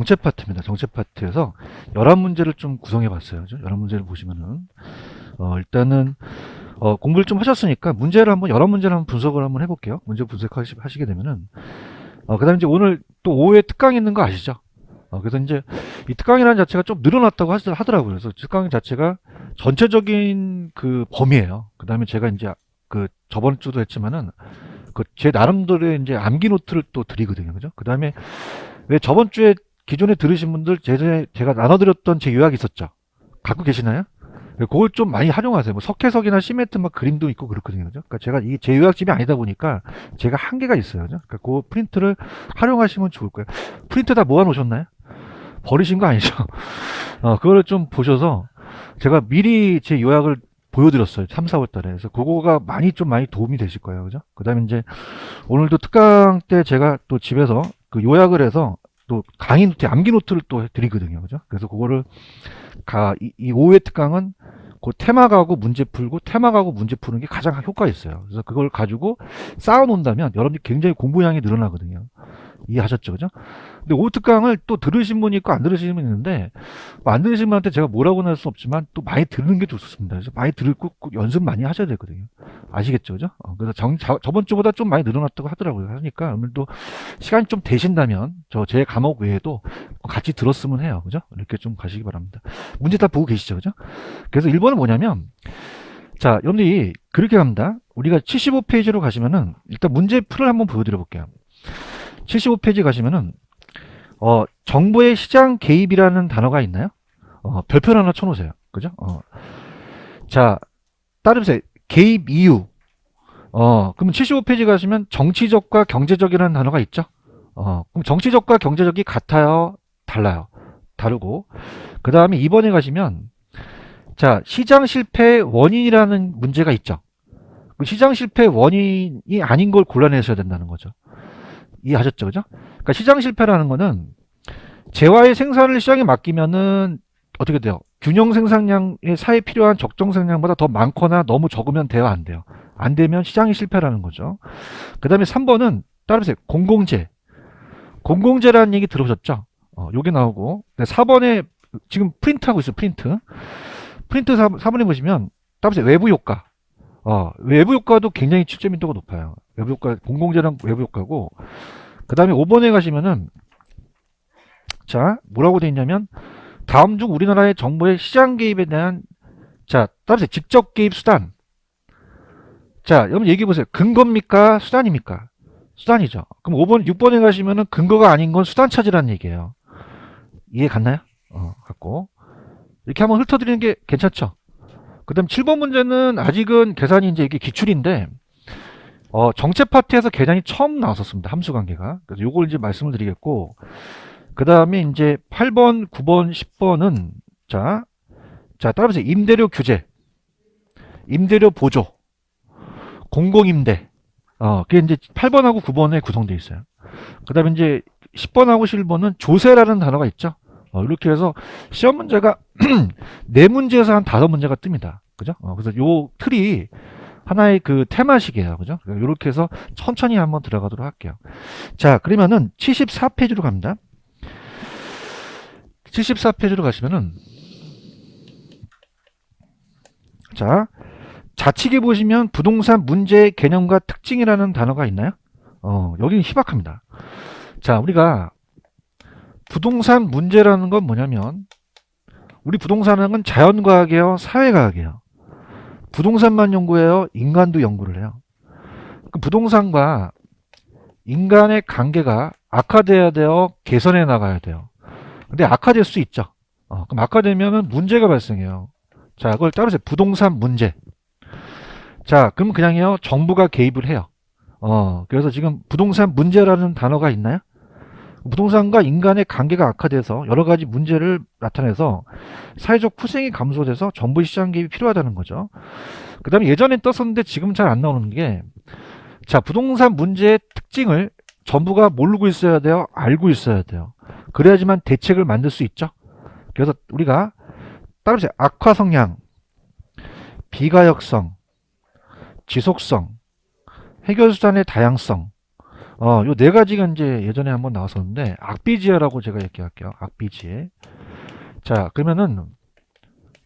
정체 파트입니다. 정체 파트에서 11문제를 좀 구성해 봤어요. 11문제를 보시면은 일단은 공부를 좀 하셨으니까 문제를 한번 11문제를 한번 분석을 한번 해볼게요. 문제 분석하시게 되면은 그다음에 이제 오늘 또 5회 특강이 있는 거 아시죠? 그래서 이제 이 특강이라는 자체가 좀 늘어났다고 하더라고요. 그래서 특강 자체가 전체적인 그 범위예요. 그다음에 제가 이제 그 저번 주도 했지만은 그 제 나름대로의 이제 암기 노트를 또 드리거든요. 그죠? 그다음에 왜 저번 주에 기존에 들으신 분들 제가 나눠드렸던 제 요약이 있었죠? 갖고 계시나요? 그걸 좀 많이 활용하세요. 뭐 석회석이나 시멘트 막 그림도 있고 그렇거든요. 그죠? 그러니까 제가 이게 제 요약집이 아니다 보니까 제가 한계가 있어요. 그죠? 그러니까 그 프린트를 활용하시면 좋을 거예요. 프린트 다 모아놓으셨나요? 버리신 거 아니죠? 그거를 좀 보셔서 제가 미리 제 요약을 보여드렸어요. 3, 4월 달에. 그래서 그거가 많이 도움이 되실 거예요. 그죠? 그 다음에 이제 오늘도 특강 때 제가 또 집에서 그 요약을 해서 또 강의 노트, 암기 노트를 또 드리거든요. 그죠? 그래서 그거를 이 5회 특강은 그 테마 가고 문제 풀고 테마 가고 문제 푸는 게 가장 효과 있어요. 그래서 그걸 가지고 쌓아 놓는다면 여러분들이 굉장히 공부량이 늘어나거든요. 이해하셨죠? 그죠? 근데 5회 특강을 또 들으신 분이 있고 안 들으신 분이 있는데 안 들으신 분한테 제가 뭐라고는 할 수 없지만 또 많이 듣는 게 좋습니다. 그래서 많이 듣고 꼭 연습 많이 하셔야 되거든요. 아시겠죠? 그죠? 그래서 저번 주보다 좀 많이 늘어났다고 하더라고요. 하니까 오늘도 시간이 좀 되신다면 제 과목 외에도 같이 들었으면 해요. 그죠? 이렇게 좀 가시기 바랍니다. 문제 다 보고 계시죠? 그죠? 그래서 1번은 뭐냐면 자, 여러분들이 그렇게 합니다. 우리가 75페이지로 가시면은 일단 문제 풀을 한번 보여드려 볼게요. 75페이지 가시면은 정부의 시장 개입이라는 단어가 있나요? 별표를 하나 쳐놓으세요. 그죠? 자, 따르세요. 개입 이유. 그러면 75페이지 가시면 정치적과 경제적이라는 단어가 있죠? 그럼 정치적과 경제적이 같아요? 달라요? 다르고. 그 다음에 2번에 가시면 자, 시장 실패의 원인이라는 문제가 있죠? 시장 실패의 원인이 아닌 걸 골라내셔야 된다는 거죠. 이해하셨죠? 그죠? 그러니까 시장 실패라는 거는 재화의 생산을 시장에 맡기면은 어떻게 돼요? 균형 생산량의 사에 필요한 적정 생산량보다 더 많거나 너무 적으면 돼요? 안 돼요? 안 되면 시장이 실패라는 거죠. 그 다음에 3번은 따라보세요. 공공재. 공공재라는 얘기 들어보셨죠? 요게 나오고 4번에 지금 프린트하고 있어요. 프린트 4번에 보시면 따라보세요. 외부 효과. 외부 효과도 굉장히 출제 민도가 높아요. 외부 효과, 공공재랑 외부 효과고, 그 다음에 5번에 가시면은, 자, 뭐라고 되어 있냐면, 다음 중 우리나라의 정부의 시장 개입에 대한, 자, 따라서 직접 개입 수단. 자, 여러분 얘기해 보세요. 근거입니까? 수단입니까? 수단이죠. 그럼 6번에 가시면은 근거가 아닌 건 수단 찾으라는 얘기예요. 이해 갔나요? 갔고. 이렇게 한번 훑어드리는 게 괜찮죠? 그 다음 7번 문제는 아직은 계산이 이제 이게 기출인데, 정체 파트에서 계산이 처음 나왔었습니다. 함수 관계가. 그래서 요걸 이제 말씀을 드리겠고, 그 다음에 이제 8번, 9번, 10번은, 자, 따라보세요. 임대료 규제, 임대료 보조, 공공임대. 그게 이제 8번하고 9번에 구성되어 있어요. 그 다음에 이제 10번하고 11번은 조세라는 단어가 있죠. 이렇게 해서 시험 문제가 4문제에서 한 5문제가 뜹니다. 그죠? 그래서 요 틀이 하나의 그 테마식이에요. 그죠? 이렇게 해서 천천히 한번 들어가도록 할게요. 자, 그러면은 74페이지로 갑니다. 74페이지로 가시면은, 자, 좌측에 보시면 부동산 문제의 개념과 특징이라는 단어가 있나요? 여기는 희박합니다. 자, 우리가 부동산 문제라는 건 뭐냐면, 우리 부동산은 건 자연과학이에요? 사회과학이에요? 부동산만 연구해요? 인간도 연구를 해요? 부동산과 인간의 관계가 악화돼야 돼요? 개선해 나가야 돼요? 근데 악화될 수 있죠. 그럼 악화되면 문제가 발생해요. 자, 그걸 따르세요. 부동산 문제. 자, 그럼 그냥요, 정부가 개입을 해요. 그래서 지금 부동산 문제라는 단어가 있나요? 부동산과 인간의 관계가 악화돼서 여러 가지 문제를 나타내서 사회적 후생이 감소돼서 정부 시장 개입이 필요하다는 거죠. 그 다음에 예전에 떴었는데 지금 잘 안 나오는 게, 자, 부동산 문제의 특징을 정부가 모르고 있어야 돼요? 알고 있어야 돼요? 그래야지만 대책을 만들 수 있죠. 그래서 우리가 따라서 악화 성향, 비가역성, 지속성, 해결 수단의 다양성, 요 네 가지가 이제 예전에 한번 나왔었는데, 악비지혜라고 제가 얘기할게요. 악비지혜. 자, 그러면은,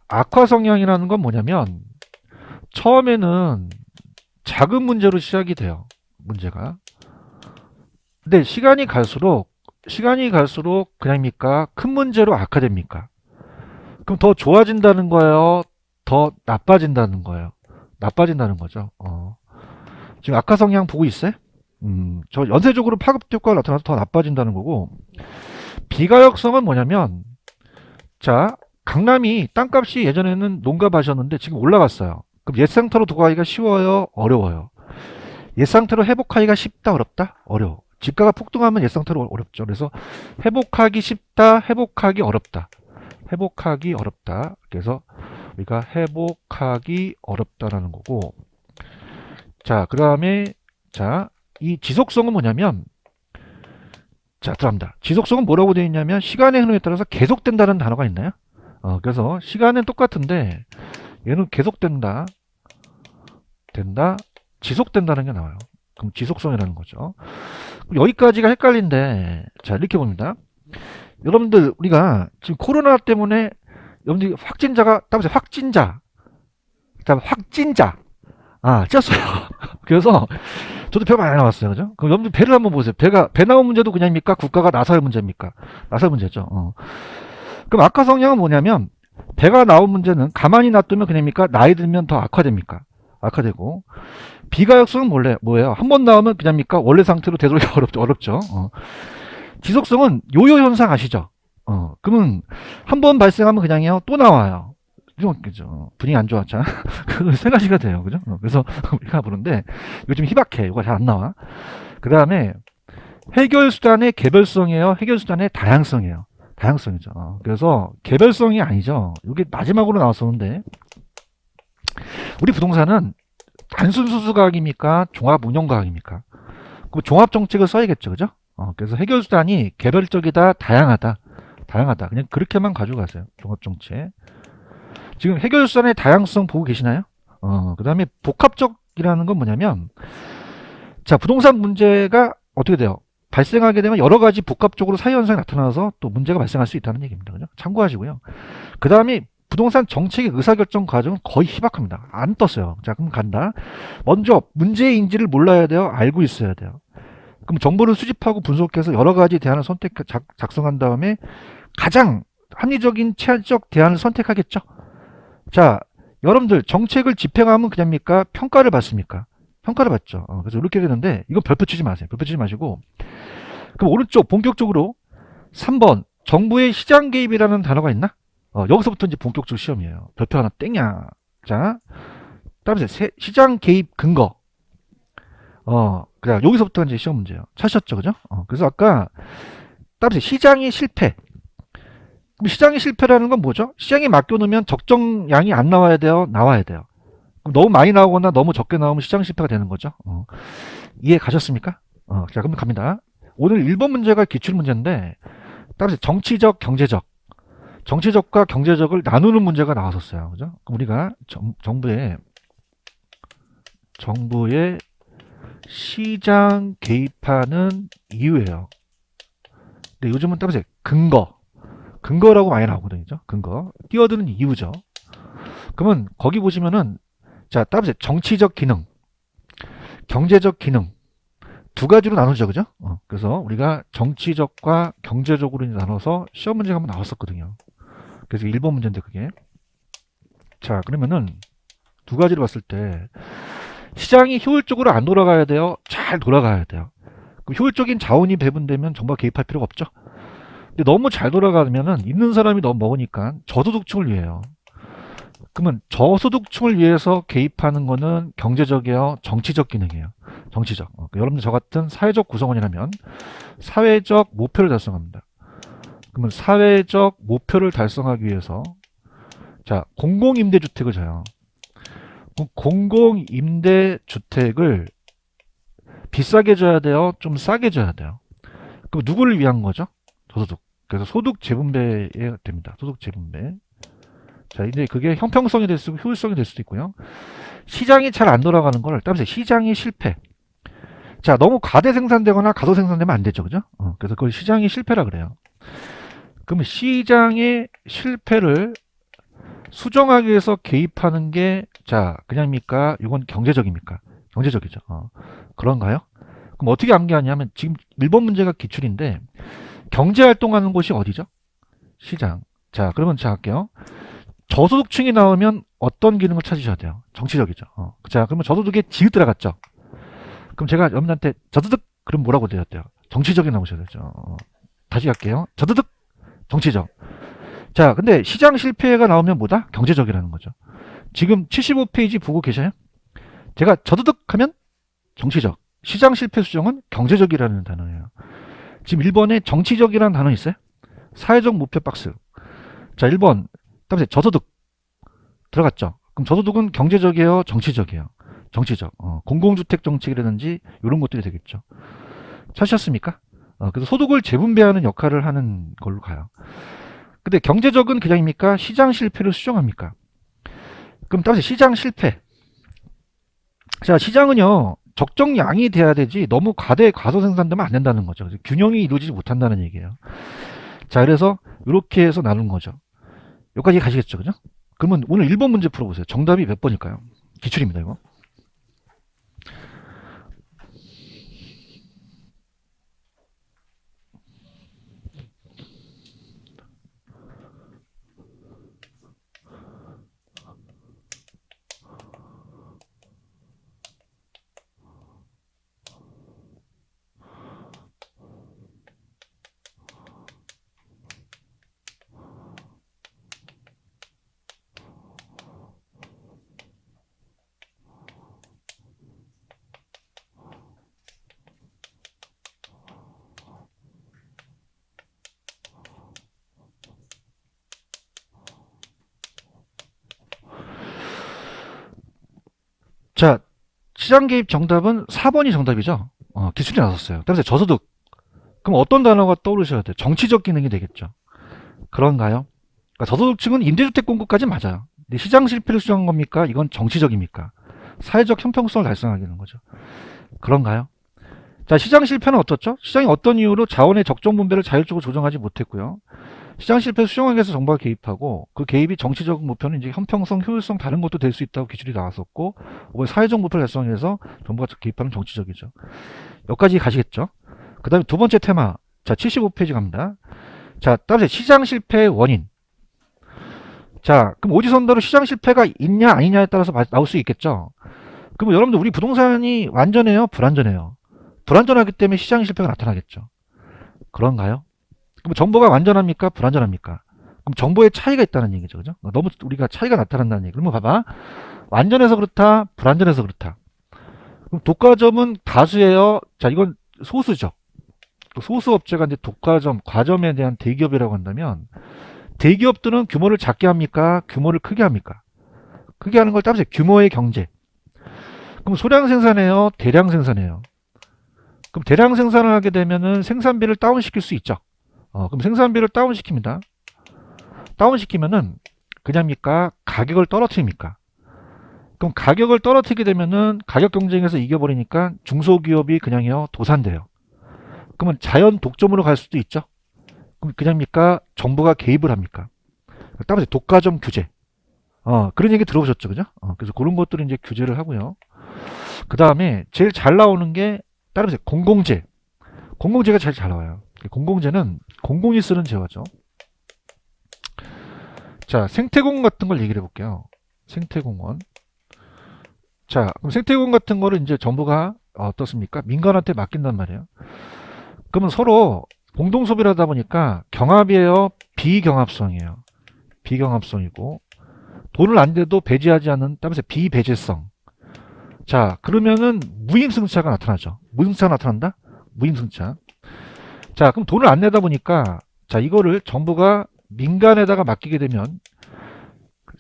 악화 성향이라는 건 뭐냐면, 처음에는 작은 문제로 시작이 돼요. 문제가. 근데 시간이 갈수록 그냥입니까? 큰 문제로 악화됩니까? 그럼 더 좋아진다는 거예요? 더 나빠진다는 거예요? 나빠진다는 거죠. 지금 악화 성향 보고 있어요? 저 연쇄적으로 파급 효과가 나타나서 더 나빠진다는 거고, 비가역성은 뭐냐면, 자, 강남이 땅값이 예전에는 농가밭이었는데 지금 올라갔어요. 그럼 옛 상태로 돌아가기가 쉬워요? 어려워요? 옛 상태로 회복하기가 쉽다? 어렵다? 어려워. 집가가 폭등하면 옛 상태로 어렵죠. 그래서 회복하기 쉽다? 회복하기 어렵다? 회복하기 어렵다. 그래서 우리가 회복하기 어렵다라는 거고, 자, 그 다음에, 자, 이 지속성은 뭐냐면, 자, 들어갑니다. 지속성은 뭐라고 되어 있냐면, 시간의 흐름에 따라서 계속된다는 단어가 있나요? 그래서 시간은 똑같은데, 얘는 계속된다, 지속된다는 게 나와요. 그럼 지속성이라는 거죠. 여기까지가 헷갈린데, 자, 이렇게 봅니다. 여러분들, 우리가 지금 코로나 때문에, 여러분들 확진자가, 따보세요. 확진자. 쪘어요. 그래서, 저도 배가 많이 나왔어요. 그죠? 그럼 여러분들 배를 한번 보세요. 배 나온 문제도 그냥입니까? 국가가 나설 문제입니까? 나설 문제죠. 그럼 악화 성향은 뭐냐면, 배가 나온 문제는 가만히 놔두면 그냥입니까? 나이 들면 더 악화됩니까? 악화되고, 비가역성은 뭐예요? 한 번 나오면 그냥입니까? 원래 상태로 되돌리기 어렵죠. 지속성은 요요 현상 아시죠? 그러면 한 번 발생하면 그냥요 또 나와요. 그죠? 분위기 안 좋았잖아. 그 세 가지가 돼요. 그죠? 그래서 우리가 보는데 이거 좀 희박해. 이거 잘 안 나와. 그 다음에 해결 수단의 개별성이에요. 해결 수단의 다양성이에요. 다양성이죠. 그래서 개별성이 아니죠. 이게 마지막으로 나왔었는데 우리 부동산은 단순 수수과학입니까? 종합 운영과학입니까? 그 종합 정책을 써야겠죠. 그죠? 그래서 해결 수단이 개별적이다, 다양하다. 그냥 그렇게만 가지고 가세요. 종합 정책. 지금 해결 수단의 다양성 보고 계시나요? 그 다음에 복합적이라는 건 뭐냐면, 자, 부동산 문제가 어떻게 돼요? 발생하게 되면 여러 가지 복합적으로 사회 현상이 나타나서 또 문제가 발생할 수 있다는 얘기입니다. 그죠? 참고하시고요. 그 다음에 부동산 정책의 의사결정 과정은 거의 희박합니다. 안 떴어요. 자, 그럼 간다. 먼저 문제인지를 몰라야 돼요? 알고 있어야 돼요? 그럼 정보를 수집하고 분석해서 여러 가지 대안을 작성한 다음에 가장 합리적인 체계적 대안을 선택하겠죠. 자, 여러분들 정책을 집행하면 그냥입니까? 평가를 받습니까? 평가를 받죠. 그래서 이렇게 되는데 이건 별표 치지 마세요. 별표 치지 마시고 그럼 오른쪽 본격적으로 3번 정부의 시장 개입이라는 단어가 있나? 여기서부터 이제 본격적 시험이에요. 별표 하나 땡이야. 자, 다음에 시장 개입 근거. 그냥 여기서부터 이제 시험 문제예요. 찾으셨죠, 그죠? 그래서 아까 다음에 시장이 실패. 그럼 시장이 실패라는 건 뭐죠? 시장에 맡겨놓으면 적정량이 안 나와야 돼요? 나와야 돼요. 그럼 너무 많이 나오거나 너무 적게 나오면 시장 실패가 되는 거죠. 이해 가셨습니까? 자, 그럼 갑니다. 오늘 1번 문제가 기출문제인데, 따라서 정치적, 경제적. 정치적과 경제적을 나누는 문제가 나왔었어요. 그죠? 그럼 우리가 정부의 시장 개입하는 이유예요. 근데 요즘은 따라서 근거라고 많이 나오거든요. 근거. 뛰어드는 이유죠. 그러면 거기 보시면은 자, 따라서 정치적 기능, 경제적 기능 두 가지로 나누죠. 그죠? 그래서 우리가 정치적과 경제적으로 나눠서 시험 문제가 한번 나왔었거든요. 그래서 1번 문제인데 그게. 자, 그러면은 두 가지를 봤을 때 시장이 효율적으로 안 돌아가야 돼요? 잘 돌아가야 돼요. 그럼 효율적인 자원이 배분되면 정부가 개입할 필요가 없죠. 근데 너무 잘 돌아가면은 있는 사람이 너무 먹으니까 저소득층을 위해요. 그러면 저소득층을 위해서 개입하는 거는 경제적이에요, 정치적 기능이에요. 정치적. 여러분들 저 같은 사회적 구성원이라면 사회적 목표를 달성합니다. 그러면 사회적 목표를 달성하기 위해서 자, 공공임대주택을 져요. 공공임대주택을 비싸게 줘야 돼요? 좀 싸게 줘야 돼요? 그럼 누구를 위한 거죠? 저소득. 그래서 소득 재분배에 됩니다. 소득 재분배. 자, 이제 그게 형평성이 될 수도 있고 효율성이 될 수도 있고요. 시장이 잘 안 돌아가는 걸 따라서 시장이 실패. 자, 너무 과대 생산되거나 과소 생산되면 안 되죠. 그죠? 그래서 그걸 시장의 실패라 그래요. 그러면 시장의 실패를 수정하기 위해서 개입하는 게, 자, 그냥입니까? 이건 경제적입니까? 경제적이죠. 그런가요? 그럼 어떻게 암기하냐면, 지금 1번 문제가 기출인데, 경제활동하는 곳이 어디죠? 시장. 자, 그러면 제가 할게요. 저소득층이 나오면 어떤 기능을 찾으셔야 돼요? 정치적이죠. 자, 그러면 저소득에 지읒 들어갔죠? 그럼 제가 여러분한테 저소득, 그럼 뭐라고 드려야 돼요? 정치적이 나오셔야 되죠. 다시 갈게요. 저소득, 정치적. 자, 근데 시장 실패가 나오면 뭐다? 경제적이라는 거죠. 지금 75페이지 보고 계셔요? 제가 저소득 하면 정치적, 시장 실패 수정은 경제적이라는 단어예요. 지금 1번에 정치적이라는 단어 있어요? 사회적 목표 박스. 자, 1번 답에 저소득 들어갔죠. 그럼 저소득은 경제적이에요, 정치적이에요? 정치적. 공공주택 정책이라든지 이런 것들이 되겠죠. 찾으셨습니까? 그래서 소득을 재분배하는 역할을 하는 걸로 가요. 근데 경제적은 그냥입니까? 시장 실패를 수정합니까? 그럼 따라서 시장 실패. 자, 시장은요, 적정량이 돼야 되지 너무 과소 생산되면 안 된다는 거죠. 균형이 이루어지지 못한다는 얘기예요. 자, 그래서 이렇게 해서 나눈 거죠. 여기까지 가시겠죠, 그죠? 그러면 오늘 1번 문제 풀어보세요. 정답이 몇 번일까요? 기출입니다, 이거. 자, 시장 개입 정답은 4번이 정답이죠. 기술이 나섰어요. 따라서 저소득. 그럼 어떤 단어가 떠오르셔야 돼요? 정치적 기능이 되겠죠. 그런가요? 그러니까 저소득층은 임대주택 공급까지 맞아요. 근데 시장 실패를 수정한 겁니까? 이건 정치적입니까? 사회적 형평성을 달성하게 되는 거죠. 그런가요? 자, 시장 실패는 어떻죠? 시장이 어떤 이유로 자원의 적정 분배를 자율적으로 조정하지 못했고요. 시장 실패 수정하기 위해서 정부가 개입하고 그 개입이 정치적 목표는 이제 형평성, 효율성 다른 것도 될 수 있다고 기술이 나왔었고 사회적 목표를 달성하기 위해서 정부가 개입하면 정치적이죠. 여기까지 가시겠죠? 그 다음에 두 번째 테마. 자, 75페이지 갑니다. 자, 따라서 시장 실패의 원인. 자, 그럼 오지선다로 시장 실패가 있냐 아니냐에 따라서 나올 수 있겠죠. 그럼 여러분들 우리 부동산이 완전해요? 불완전해요? 불완전하기 때문에 시장 실패가 나타나겠죠. 그런가요? 그럼 정보가 완전합니까? 불완전합니까? 그럼 정보의 차이가 있다는 얘기죠. 그죠? 너무 우리가 차이가 나타난다는 얘기. 그러면 봐봐. 완전해서 그렇다, 불완전해서 그렇다. 그럼 독과점은 다수예요? 자, 이건 소수죠. 소수 업체가 이제 독과점, 과점에 대한 대기업이라고 한다면 대기업들은 규모를 작게 합니까? 규모를 크게 합니까? 크게 하는 걸 따라서 규모의 경제. 그럼 소량 생산해요? 대량 생산해요? 그럼 대량 생산을 하게 되면은 생산비를 다운시킬 수 있죠. 그럼 생산비를 다운시킵니다. 다운시키면은 그냥입니까? 가격을 떨어뜨립니까? 그럼 가격을 떨어뜨리게 되면은 가격 경쟁에서 이겨버리니까 중소기업이 그냥요 도산돼요. 그러면 자연 독점으로 갈 수도 있죠. 그럼 그냥입니까? 정부가 개입을 합니까? 따라서 독과점 규제. 그런 얘기 들어보셨죠, 그죠? 그래서 그런 것들을 이제 규제를 하고요. 그 다음에 제일 잘 나오는 게 따라서 공공재. 공공재가 제일 잘 나와요. 공공재는 공공이 쓰는 재화죠. 자, 생태공원 같은 걸 얘기를 해볼게요. 생태공원. 자, 그럼 생태공원 같은 거를 이제 정부가 어떻습니까? 민간한테 맡긴단 말이에요. 그러면 서로 공동 소비를 하다 보니까 경합이에요? 비경합성이에요? 비경합성이고 돈을 안 대도 배제하지 않는 따라서 비배제성. 자, 그러면은 무임승차가 나타나죠. 무임승차가 나타난다? 무임승차. 자, 그럼 돈을 안 내다 보니까 자, 이거를 정부가 민간에다가 맡기게 되면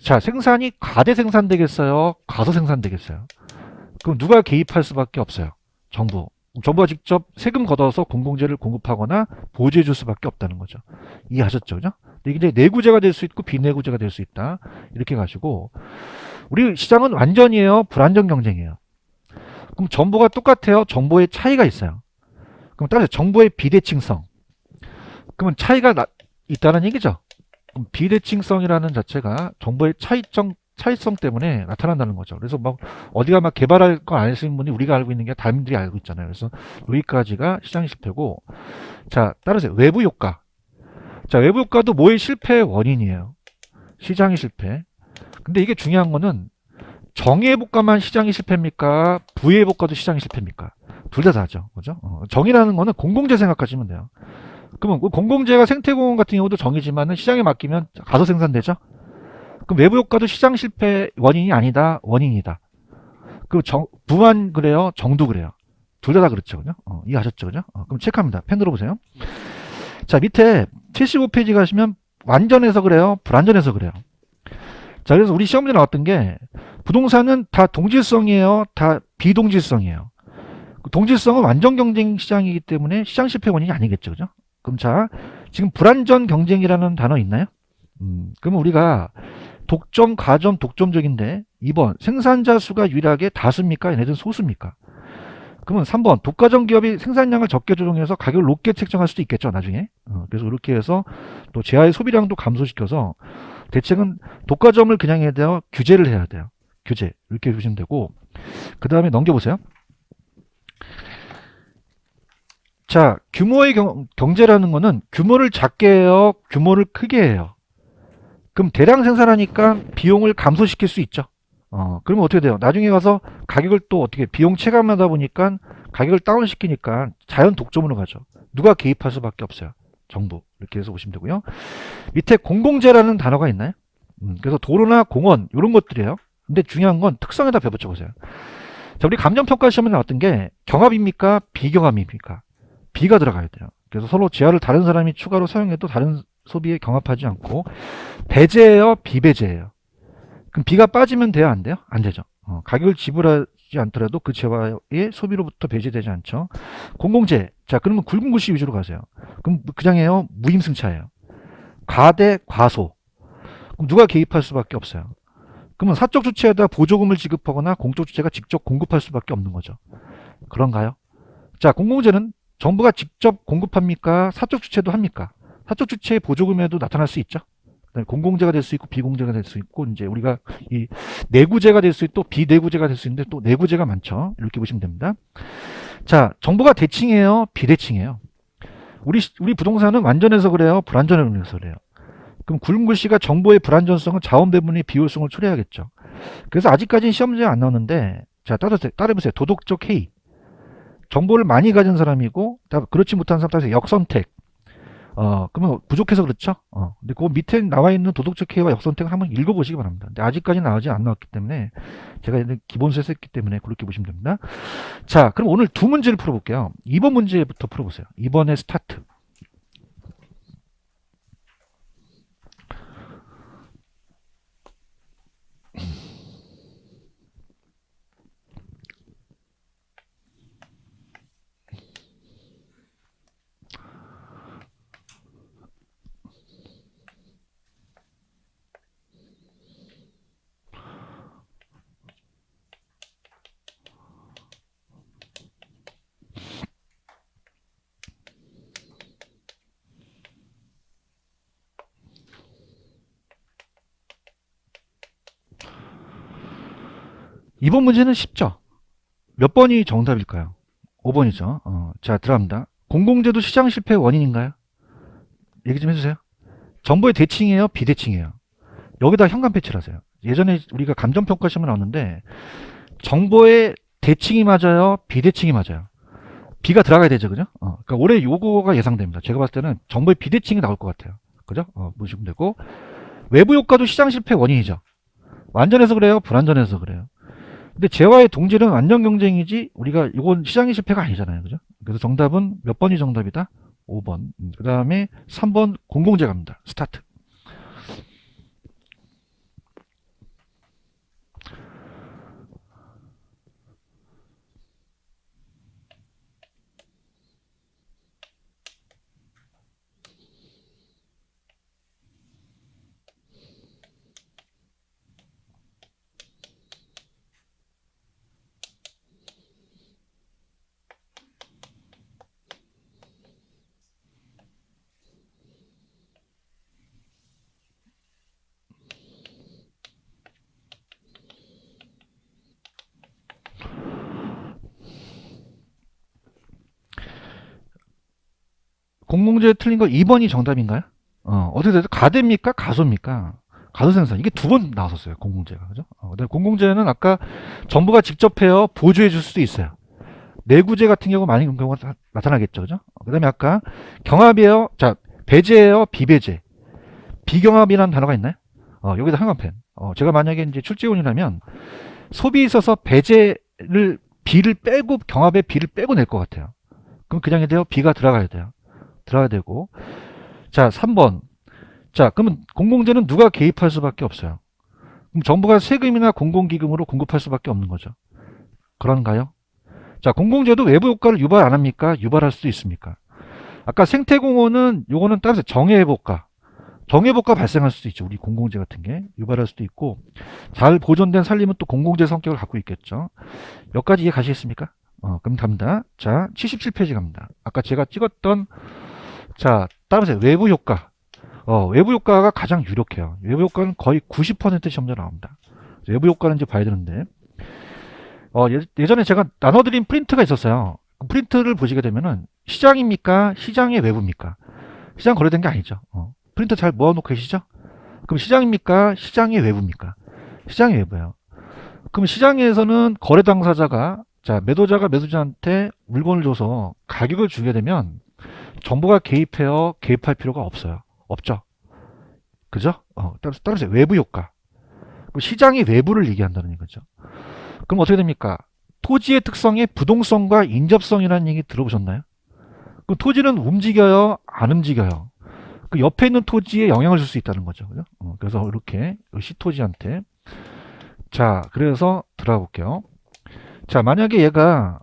자, 생산이 과대 생산되겠어요? 과소 생산되겠어요? 그럼 누가 개입할 수밖에 없어요? 정부. 정부가 직접 세금 걷어서 공공재를 공급하거나 보조해 줄 수밖에 없다는 거죠. 이해하셨죠? 그죠? 이게 이제 내구재가 될 수 있고 비내구재가 될 수 있다. 이렇게 가지고 우리 시장은 완전이에요? 불완전 경쟁이에요? 그럼 정보가 똑같아요? 정보의 차이가 있어요? 그럼 따라서 정보의 비대칭성. 그러면 있다는 얘기죠. 그럼 비대칭성이라는 자체가 정보의 차이성 때문에 나타난다는 거죠. 그래서 막 어디가 막 개발할 거 아시는 분이 우리가 알고 있는 게 다른 분들이 알고 있잖아요. 그래서 여기까지가 시장 실패고, 자, 따라서 외부 효과. 자, 외부 효과도 뭐의 실패의 원인이에요? 시장의 실패. 근데 이게 중요한 거는 정의의 복과만 시장이 실패입니까? 부의 복과도 시장이 실패입니까? 둘 다 다죠. 그죠? 정의라는 거는 공공재 생각하시면 돼요. 그러면 그 공공재가 생태공원 같은 경우도 정의지만은 시장에 맡기면 가서 생산되죠? 그럼 외부 효과도 시장 실패 원인이 아니다. 원인이다. 그 부만 그래요? 정도 그래요. 둘 다 그렇죠. 그죠? 이해하셨죠? 그죠? 그럼 체크합니다. 펜 들어보세요. 자, 밑에 75페이지 가시면 완전해서 그래요? 불완전해서 그래요? 자, 그래서 우리 시험 문제 나왔던 게 부동산은 다 동질성이에요? 다 비동질성이에요? 동질성은 완전 경쟁 시장이기 때문에 시장 실패 원인이 아니겠죠. 그죠? 그럼 자, 지금 불완전 경쟁이라는 단어 있나요? 그러면 우리가 독점, 가점, 독점적인데 2번 생산자 수가 유일하게 다수입니까? 얘네들은 소수입니까? 그러면 3번 독과점 기업이 생산량을 적게 조정해서 가격을 높게 책정할 수도 있겠죠. 나중에. 그래서 이렇게 해서 또 제아의 소비량도 감소시켜서 대책은 독과점을 그냥 해야 돼요? 규제를 해야 돼요? 규제. 이렇게 보시면 되고, 그 다음에 넘겨보세요. 자, 규모의 경제라는 거는 규모를 작게 해요? 규모를 크게 해요? 그럼 대량 생산하니까 비용을 감소시킬 수 있죠. 그러면 어떻게 돼요? 나중에 가서 가격을 또 어떻게 비용 체감하다 보니까 가격을 다운시키니까 자연 독점으로 가죠. 누가 개입할 수밖에 없어요. 정부. 이렇게 해서 보시면 되고요. 밑에 공공재라는 단어가 있나요? 그래서 도로나 공원 이런 것들이에요. 근데 중요한 건 특성에다 배워쳐 보세요. 자, 우리 감정평가 시험에 나왔던 게 경합입니까? 비경합입니까? 비가 들어가야 돼요. 그래서 서로 재화를 다른 사람이 추가로 사용해도 다른 소비에 경합하지 않고 배제예요? 비배제예요? 그럼 비가 빠지면 돼요? 안 돼요? 안 되죠. 가격을 지불하지 않더라도 그 재화의 소비로부터 배제되지 않죠. 공공재. 자, 그러면 굵은 글씨 위주로 가세요. 그럼 그냥 해요? 무임승차예요. 과대 과소. 그럼 누가 개입할 수밖에 없어요. 그러면 사적 주체에다 보조금을 지급하거나 공적 주체가 직접 공급할 수밖에 없는 거죠. 그런가요? 자, 공공재는 정부가 직접 공급합니까? 사적 주체도 합니까? 사적 주체의 보조금에도 나타날 수 있죠. 공공재가 될 수 있고 비공재가 될 수 있고, 이제 우리가 이 내구재가 될 수 있고 비내구재가 될 수 있는데 또 내구재가 많죠. 이렇게 보시면 됩니다. 자, 정부가 대칭이에요? 비대칭이에요? 우리 부동산은 완전해서 그래요? 불완전해서 그래요? 그럼 굵은 글씨가 정보의 불완전성은 자원 배분의 비효율성을 초래하겠죠. 그래서 아직까지는 시험 문제가 안 나오는데, 자, 따라해보세요. 도덕적 해이. 정보를 많이 가진 사람이고, 그렇지 못한 사람 따라서 역선택. 그러면 부족해서 그렇죠? 근데 그 밑에 나와 있는 도덕적 해이와 역선택을 한번 읽어보시기 바랍니다. 근데 아직까지는 안 나왔기 때문에, 제가 기본서에서 했기 때문에 그렇게 보시면 됩니다. 자, 그럼 오늘 두 문제를 풀어볼게요. 2번 문제부터 풀어보세요. 2번의 스타트. 이번 문제는 쉽죠? 몇 번이 정답일까요? 5번이죠. 자, 들어갑니다. 공공재도 시장 실패의 원인인가요? 얘기 좀 해주세요. 정보의 대칭이에요? 비대칭이에요? 여기다 현관 배치를 하세요. 예전에 우리가 감정평가 시험에 나왔는데 정보의 대칭이 맞아요? 비대칭이 맞아요? 비가 들어가야 되죠. 그죠? 그러니까 올해 요거가 예상됩니다. 제가 봤을 때는 정보의 비대칭이 나올 것 같아요. 그죠? 보시면 되고, 외부 효과도 시장 실패 원인이죠. 완전해서 그래요? 불완전해서 그래요? 근데 재화의 동질은 완전 경쟁이지 우리가 이건 시장의 실패가 아니잖아요. 그죠? 그래서 정답은 몇 번이 정답이다? 5번. 그 다음에 3번 공공재 갑니다. 스타트. 공공재 틀린 거 2번이 정답인가요? 어떻게 돼서 가대입니까? 가소입니까? 가소생산. 이게 두 번 나왔었어요. 공공재가. 그죠? 근데 공공재는 아까 정부가 직접 해요. 보조해 줄 수도 있어요. 내구재 같은 경우 많이 그런 경우가 나타나겠죠. 그죠? 그 다음에 아까 경합이에요. 자, 배제예요. 비배제. 비경합이라는 단어가 있나요? 여기다 한간펜. 제가 만약에 이제 출제원이라면 소비에 있어서 배제를 비를 빼고 경합의 비를 빼고 낼 것 같아요. 그럼 그냥이 돼요. 비가 들어가야 돼요. 들어가야 되고. 자, 3번. 자, 그러면 공공재는 누가 개입할 수밖에 없어요. 그럼 정부가 세금이나 공공기금으로 공급할 수밖에 없는 거죠. 그런가요? 자, 공공재도 외부 효과를 유발 안 합니까? 유발할 수도 있습니까? 아까 생태공원은 요거는 따라서 정해보가 발생할 수도 있죠. 우리 공공재 같은 게 유발할 수도 있고, 잘 보존된 산림은 또 공공재 성격을 갖고 있겠죠. 여기까지 이해 가시겠습니까? 그럼 갑니다. 자, 77페이지 갑니다. 아까 제가 찍었던, 자, 따라서 외부 효과. 외부 효과가 가장 유력해요. 외부 효과는 거의 90% 시험자 나옵니다. 외부 효과는 이제 봐야 되는데, 예전에 제가 나눠드린 프린트가 있었어요. 그 프린트를 보시게 되면은 시장입니까? 시장의 외부입니까? 시장 거래된 게 아니죠. 프린트 잘 모아놓고 계시죠? 그럼 시장입니까? 시장의 외부입니까? 시장의 외부예요. 그럼 시장에서는 거래 당사자가, 자, 매도자가 매수자한테 물건을 줘서 가격을 주게 되면 정부가 개입할 필요가 없어요. 없죠. 그죠? 따라서 외부 효과. 시장의 외부를 얘기한다는 얘기죠. 그럼 어떻게 됩니까? 토지의 특성의 부동성과 인접성이라는 얘기 들어보셨나요? 그럼 토지는 움직여요? 안 움직여요? 그 옆에 있는 토지에 영향을 줄 수 있다는 거죠. 그죠? 그래서 이렇게 시토지한테. 자, 그래서 들어가 볼게요. 자, 만약에 얘가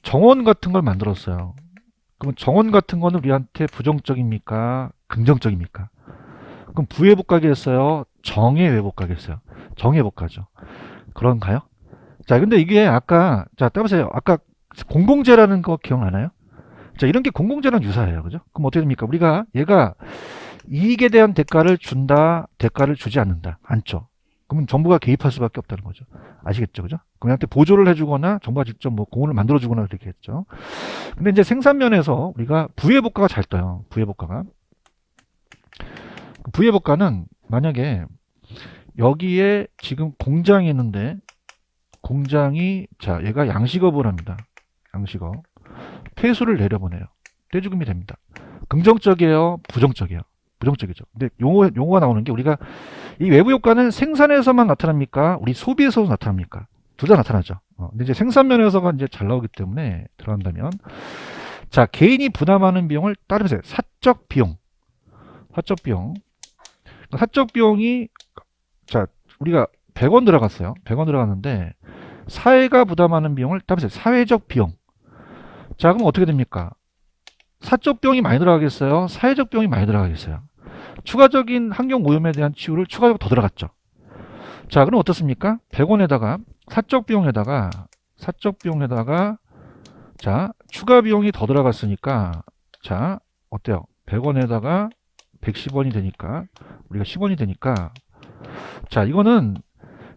정원 같은 걸 만들었어요. 그럼 정원 같은 거는 우리한테 부정적입니까? 긍정적입니까? 그럼 부회복가겠어요? 정해회복가겠어요? 정해복가죠. 그런가요? 자, 근데 이게 아까, 자, 따보세요. 아까 공공재라는 거 기억나나요? 자, 이런 게 공공재랑 유사해요. 그죠? 그럼 어떻게 됩니까? 우리가 얘가 이익에 대한 대가를 준다, 대가를 주지 않는다. 않죠. 그러면 정부가 개입할 수밖에 없다는 거죠. 아시겠죠? 그죠? 그냥한테 보조를 해주거나 정부가 직접 뭐 공원을 만들어주거나 그렇게 했죠. 근데 이제 생산면에서 우리가 부회복가가 잘 떠요. 부회복가가. 부회복가는 만약에 여기에 지금 공장이 있는데 공장이, 자, 얘가 양식업을 합니다. 양식업. 폐수를 내려보내요. 떼죽음이 됩니다. 긍정적이에요? 부정적이에요? 부정적이죠. 근데 용어가 나오는 게 우리가 이 외부 효과는 생산에서만 나타납니까? 우리 소비에서도 나타납니까? 둘 다 나타나죠. 근데 이제 생산면에서가 이제 잘 나오기 때문에 들어간다면, 자, 개인이 부담하는 비용을 따르면서 사적 비용. 사적 비용. 사적 비용이, 자, 우리가 100원 들어갔어요. 100원 들어갔는데 사회가 부담하는 비용을 따르면서 사회적 비용. 자, 그럼 어떻게 됩니까? 사적 비용이 많이 들어가겠어요? 사회적 비용이 많이 들어가겠어요? 추가적인 환경 오염에 대한 치유를 추가적으로 더 들어갔죠. 자, 그럼 어떻습니까? 100원에다가 사적 비용에다가 자, 추가 비용이 더 들어갔으니까, 자, 어때요? 100원에다가 110원이 되니까, 우리가 10원이 되니까, 자, 이거는,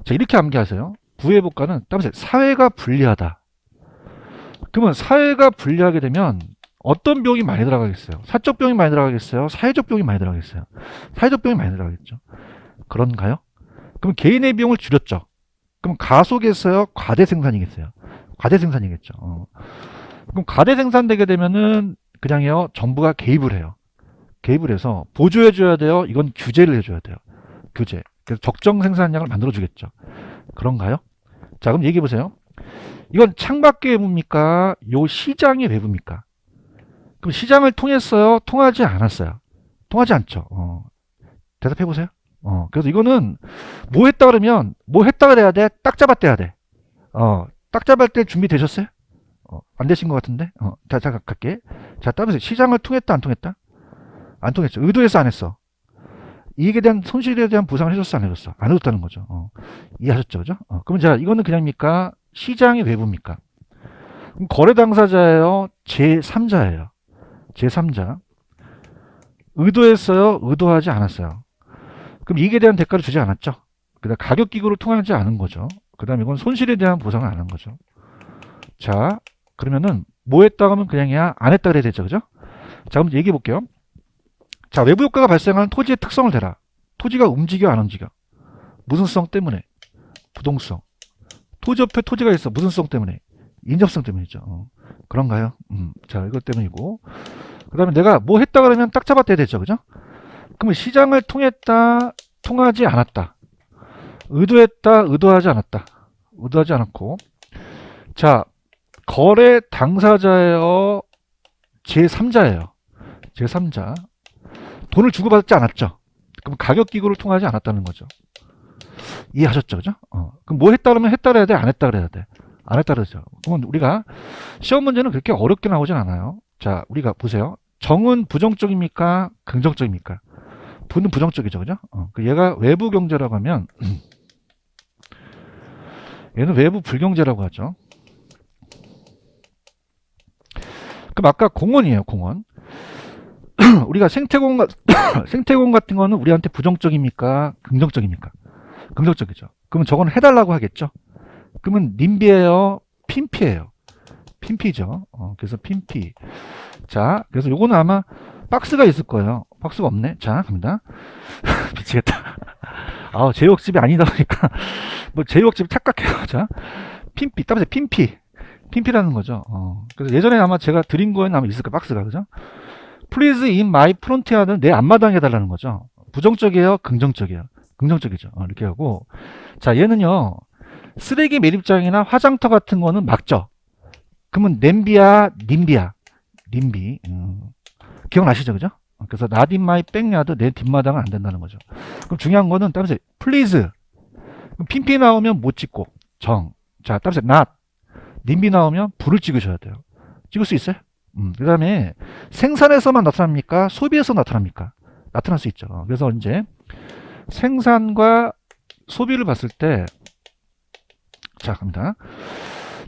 자, 이렇게 암기하세요. 부회복가는 따라서 사회가 불리하다. 그러면 사회가 불리하게 되면 어떤 비용이 많이 들어가겠어요? 사적 비용이 많이 들어가겠어요? 사회적 비용이 많이 들어가겠어요? 사회적 비용이 많이 들어가겠죠. 그런가요? 그럼 개인의 비용을 줄였죠. 그럼 가속겠어요? 과대 생산이겠어요? 과대 생산이겠죠. 그럼 과대 생산되게 되면은 그냥요, 정부가 개입을 해요. 개입을 해서 보조해줘야 돼요? 이건 규제를 해줘야 돼요. 규제. 그래서 적정 생산량을 만들어주겠죠. 그런가요? 자, 그럼 얘기해보세요. 이건 창밖의 외부입니까? 요 시장의 외부입니까? 그럼 시장을 통했어요? 통하지 않았어요? 통하지 않죠. 대답해보세요. 그래서 이거는 뭐 했다 그러면 뭐 했다 그래야 돼? 딱 잡았대야 돼. 딱 잡을 때 준비되셨어요? 안 되신 것 같은데? 자, 갈게. 자, 따라서 시장을 통했다, 안 통했다? 안 통했죠. 의도해서 안 했어. 이익에 대한 손실에 대한 보상을 해줬어, 안 해줬어? 안 해줬다는 거죠. 이해하셨죠? 그죠? 그럼 자, 이거는 그냥입니까? 시장의 외부입니까? 그럼 거래 당사자예요? 제3자예요? 제3자. 의도했어요? 의도하지 않았어요? 그럼 이익에 대한 대가를 주지 않았죠? 그 다음 가격 기구를 통하지 않은 거죠. 그 다음 이건 손실에 대한 보상을 안 한 거죠. 자, 그러면은 뭐 했다 하면 그냥이야? 안 했다 그래야 되죠. 그죠? 자, 그럼 얘기해 볼게요. 자, 외부 효과가 발생하는 토지의 특성을 대라. 토지가 움직여 안 움직여? 무슨 성 때문에? 부동성. 토지 옆에 토지가 있어. 무슨 성 때문에? 인접성 때문이죠. 그런가요? 자, 이것 때문이고. 그 다음에 내가 뭐 했다 그러면 딱 잡아떼야 되죠. 그죠? 그러면 시장을 통했다, 통하지 않았다. 의도했다, 의도하지 않았다. 의도하지 않았고. 자, 거래 당사자예요? 제3자예요? 제3자. 돈을 주고받지 않았죠. 그럼 가격기구를 통하지 않았다는 거죠. 이해하셨죠? 그죠? 그럼 뭐 했다 그러면 했다 그래야 돼? 안 했다 그래야 돼? 안 했다 그러죠. 그러면 우리가 시험 문제는 그렇게 어렵게 나오진 않아요. 자, 우리가 보세요. 정은 부정적입니까? 긍정적입니까? 부는 부정적이죠. 그죠? 얘가 외부 경제라고 하면 얘는 외부 불경제라고 하죠. 그럼 아까 공원이에요. 공원. 우리가 생태공 같은 거는 우리한테 부정적입니까? 긍정적입니까? 긍정적이죠. 그러면 저건 해달라고 하겠죠. 그러면 님비예요? 핀피예요? 핀피죠. 그래서 핀피. 자, 그래서 요거는 아마 박스가 있을 거예요. 박스가 없네. 자, 갑니다. 미치겠다. 제육집이 아니다 보니까 뭐 제육집 착각해요. 자, 핀피. 따라서 핀피. 핀피라는 거죠. 그래서 예전에 아마 제가 드린 거에는 아마 있을 거예요. 박스가. 그죠? Please in my front yard는 내 앞마당에 해달라는 거죠. 부정적이에요? 긍정적이에요? 긍정적이죠. 이렇게 하고. 자, 얘는요. 쓰레기 매립장이나 화장터 같은 거는 막죠. 그러면 냄비야, 님비야. 님비. 기억나시죠? 그죠? 그래서 not in my backyard, 내 뒷마당은 안 된다는 거죠. 그럼 중요한 거는 따라서 please. 핀피 나오면 못 찍고 정. 자, 따라서 not. 님비 나오면 불을 찍으셔야 돼요. 찍을 수 있어요? 그 다음에 생산에서만 나타납니까? 소비에서 나타납니까? 나타날 수 있죠. 그래서 이제 생산과 소비를 봤을 때, 자, 갑니다.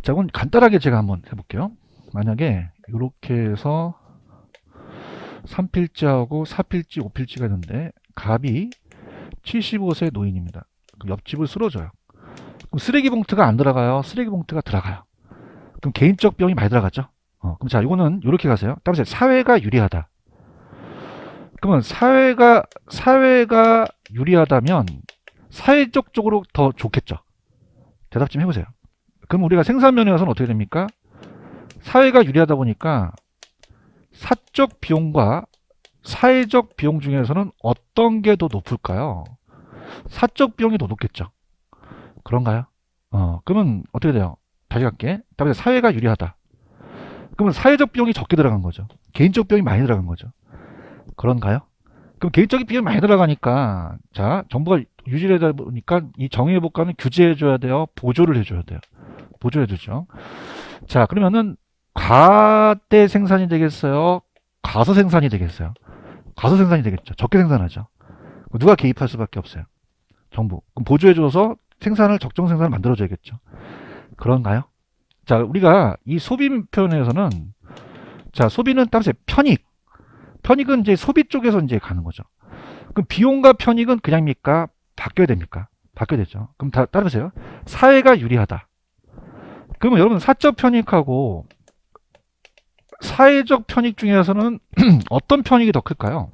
자, 그건 간단하게 제가 한번 해볼게요. 만약에 이렇게 해서 3필지하고 4필지, 5필지가 있는데 갑이 75세 노인입니다. 그럼 옆집을 쓸어줘요. 그럼 쓰레기 봉투가 안 들어가요? 쓰레기 봉투가 들어가요. 그럼 개인적 비용이 많이 들어가죠? 그럼 자, 이거는 이렇게 가세요. 따라서 사회가 유리하다. 그러면 사회가 유리하다면 사회적 쪽으로 더 좋겠죠. 대답 좀 해보세요. 그럼 우리가 생산면에서는 어떻게 됩니까? 사회가 유리하다 보니까 사적 비용과 사회적 비용 중에서는 어떤 게 더 높을까요? 사적 비용이 더 높겠죠. 그런가요? 그러면 어떻게 돼요? 다시 갈게. 다음에 사회가 유리하다. 그러면 사회적 비용이 적게 들어간 거죠. 개인적 비용이 많이 들어간 거죠. 그런가요? 그럼 개인적인 비용이 많이 들어가니까, 자, 정부가 유지를 하다 보니까 이 정의회복과는 규제해줘야 돼요? 보조를 해줘야 돼요? 보조해주죠. 자, 그러면은 과대 생산이 되겠어요? 과소 생산이 되겠어요? 과소 생산이 되겠죠. 적게 생산하죠. 누가 개입할 수밖에 없어요? 정부. 그럼 보조해줘서 적정 생산을 만들어줘야겠죠. 그런가요? 자, 우리가 이 소비 표현에서는, 자, 소비는 따라서 편익은 이제 소비 쪽에서 이제 가는 거죠. 그럼 비용과 편익은 그냥입니까? 바뀌어야 됩니까? 바뀌어야 되죠. 그럼 따라보세요. 사회가 유리하다. 그러면 여러분 사적 편익하고 사회적 편익 중에서는 어떤 편익이 더 클까요?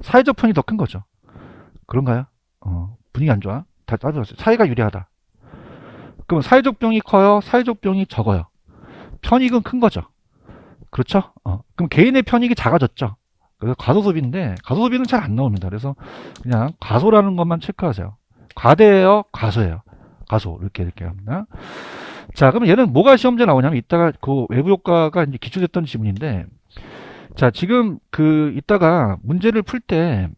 사회적 편익이 더 큰 거죠. 그런가요? 분위기 안 좋아? 다 따져보세요. 사회가 유리하다. 그럼 사회적 비용이 커요? 사회적 비용이 적어요? 편익은 큰 거죠. 그렇죠? 그럼 개인의 편익이 작아졌죠. 그래서 과소소비인데 과소소비는 잘 안 나옵니다. 그래서 그냥 과소라는 것만 체크하세요. 과대예요? 과소예요? 과소 이렇게 합니다. 자, 그러면 얘는 뭐가 시험지에 나오냐면 이따가 그 외부 효과가 이제 기출됐던 지문인데, 자, 지금 이따가 문제를 풀 때,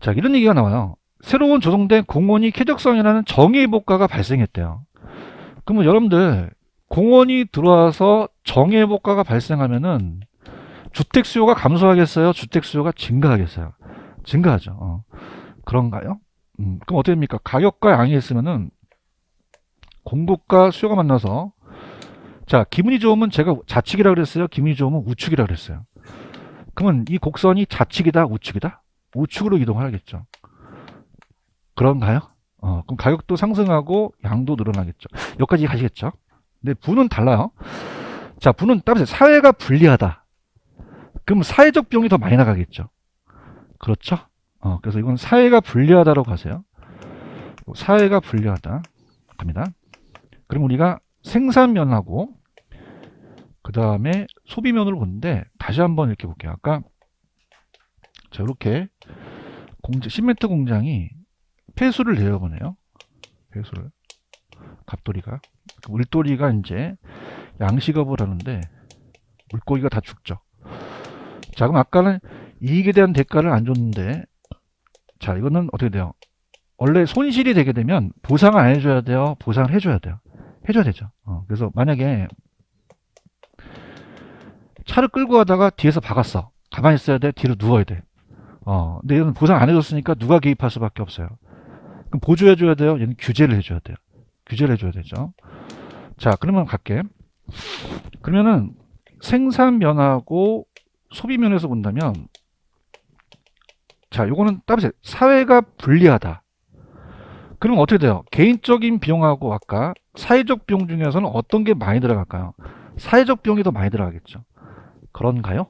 자, 이런 얘기가 나와요. 새로운 조성된 공원이 쾌적성이라는 정의회복과가 발생했대요. 그러면 여러분들 공원이 들어와서 정의회복과가 발생하면은 주택 수요가 감소하겠어요? 주택 수요가 증가하겠어요? 증가하죠. 그런가요? 그럼 어떻게 됩니까? 가격과 양이 있으면은 공급과 수요가 만나서, 자, 기분이 좋으면 제가 좌측이라 그랬어요. 기분이 좋으면 우측이라 그랬어요. 그러면 이 곡선이 좌측이다, 우측이다? 우측으로 이동하겠죠. 그런가요? 그럼 가격도 상승하고 양도 늘어나겠죠. 여기까지 가시겠죠? 근데 부는 달라요. 자, 부는 따라서 사회가 불리하다. 그럼 사회적 비용이 더 많이 나가겠죠. 그렇죠? 그래서 이건 사회가 불리하다라고 하세요. 사회가 불리하다. 갑니다. 그럼 우리가 생산면하고 그 다음에 소비면으로 보는데 다시 한번 이렇게 볼게요. 아까 자 이렇게 시멘트 공장이 폐수를 내려보네요. 폐수를 갑돌이가 물돌이가 이제 양식업을 하는데 물고기가 다 죽죠. 자 그럼 아까는 이익에 대한 대가를 안 줬는데 자 이거는 어떻게 돼요? 원래 손실이 되게 되면 보상을 안 해줘야 돼요? 보상을 해줘야 돼요? 해줘야 되죠. 그래서 만약에 차를 끌고 가다가 뒤에서 박았어. 가만히 있어야 돼? 뒤로 누워야 돼? 근데 얘는 보상 안 해줬으니까 누가 개입할 수밖에 없어요. 그럼 보조해줘야 돼요? 얘는 규제를 해줘야 돼요. 규제를 해줘야 되죠. 자, 그러면 갈게. 그러면은 생산면하고 소비면에서 본다면 자, 요거는 따로 사회가 불리하다. 그럼 어떻게 돼요? 개인적인 비용하고 아까 사회적 비용 중에서는 어떤 게 많이 들어갈까요? 사회적 비용이 더 많이 들어가겠죠. 그런가요?